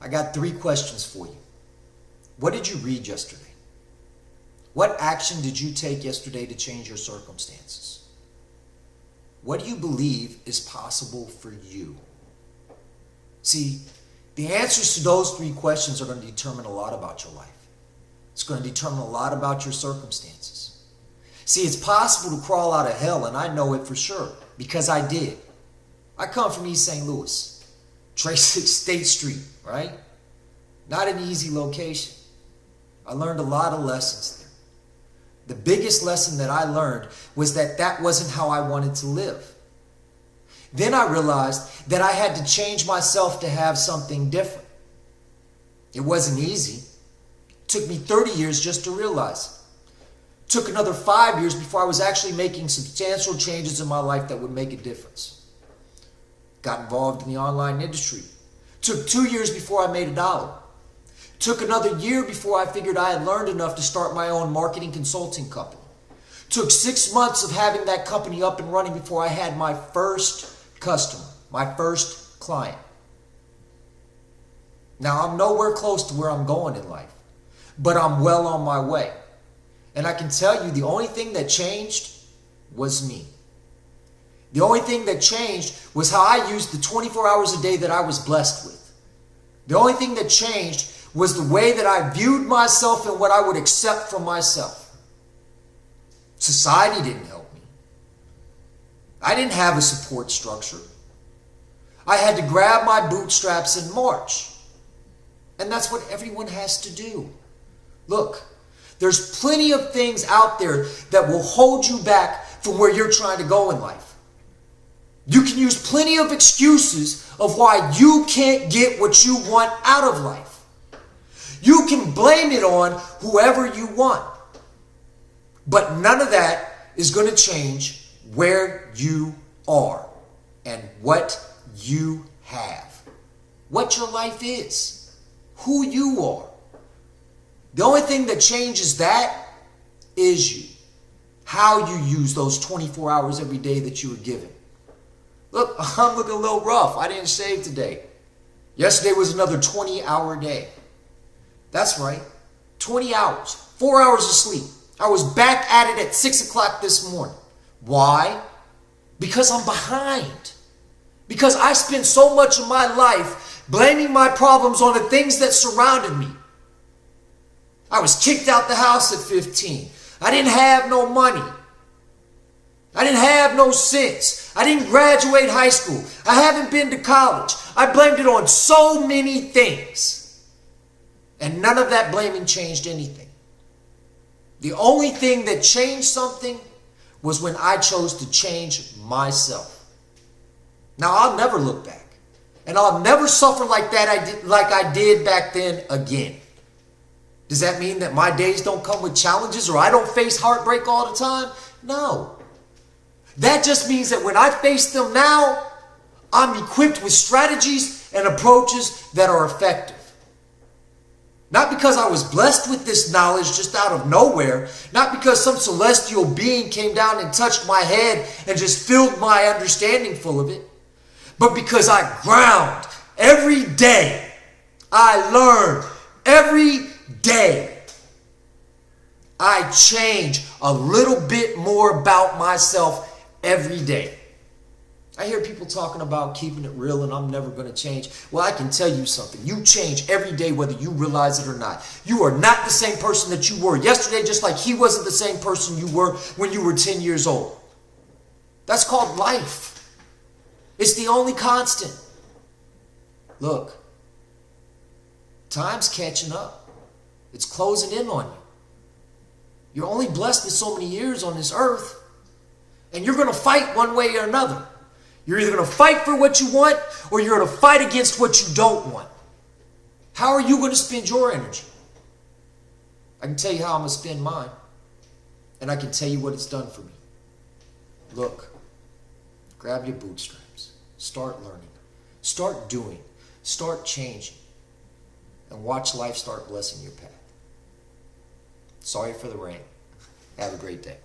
I got 3 questions for you. What did you read yesterday? What action did you take yesterday to change your circumstances? What do you believe is possible for you? See, the answers to those 3 questions are going to determine a lot about your life. It's going to determine a lot about your circumstances. See, it's possible to crawl out of hell, and I know it for sure, because I did. I come from East St. Louis, Tracy State Street, right? Not an easy location. I learned a lot of lessons there. The biggest lesson that I learned was that that wasn't how I wanted to live. Then I realized that I had to change myself to have something different. It wasn't easy. It took me 30 years just to realize it. Took another 5 years before I was actually making substantial changes in my life that would make a difference. Got involved in the online industry. Took 2 years before I made $1. Took another year before I figured I had learned enough to start my own marketing consulting company. Took 6 months of having that company up and running before I had my first customer, my first client. Now, I'm nowhere close to where I'm going in life, but I'm well on my way. And I can tell you the only thing that changed was me. The only thing that changed was how I used the 24 hours a day that I was blessed with. The only thing that changed was the way that I viewed myself and what I would accept from myself. Society didn't help me. I didn't have a support structure. I had to grab my bootstraps and march. And that's what everyone has to do. Look, there's plenty of things out there that will hold you back from where you're trying to go in life. You can use plenty of excuses of why you can't get what you want out of life. You can blame it on whoever you want. But none of that is going to change where you are and what you have. What your life is. Who you are. The only thing that changes that is you. How you use those 24 hours every day that you were given. Look, I'm looking a little rough. I didn't shave today. Yesterday was another 20-hour day. That's right. 20 hours. 4 hours of sleep. I was back at it at 6 o'clock this morning. Why? Because I'm behind. Because I spent so much of my life blaming my problems on the things that surrounded me. I was kicked out the house at 15. I didn't have no money. I didn't have no sense. I didn't graduate high school. I haven't been to college. I blamed it on so many things. And none of that blaming changed anything. The only thing that changed something was when I chose to change myself. Now, I'll never look back. And I'll never suffer like I did back then again. Does that mean that my days don't come with challenges or I don't face heartbreak all the time? No. That just means that when I face them now, I'm equipped with strategies and approaches that are effective. Not because I was blessed with this knowledge just out of nowhere. Not because some celestial being came down and touched my head and just filled my understanding full of it. But because I ground every day. I learn every day. I change a little bit more about myself every day. I hear people talking about keeping it real and I'm never going to change. Well, I can tell you something. You change every day whether you realize it or not. You are not the same person that you were yesterday, just like he wasn't the same person you were when you were 10 years old. That's called life. It's the only constant. Look, time's catching up. It's closing in on you. You're only blessed with so many years on this earth, and you're going to fight one way or another. You're either going to fight for what you want or you're going to fight against what you don't want. How are you going to spend your energy? I can tell you how I'm going to spend mine. And I can tell you what it's done for me. Look, grab your bootstraps. Start learning. Start doing. Start changing. And watch life start blessing your path. Sorry for the rain. Have a great day.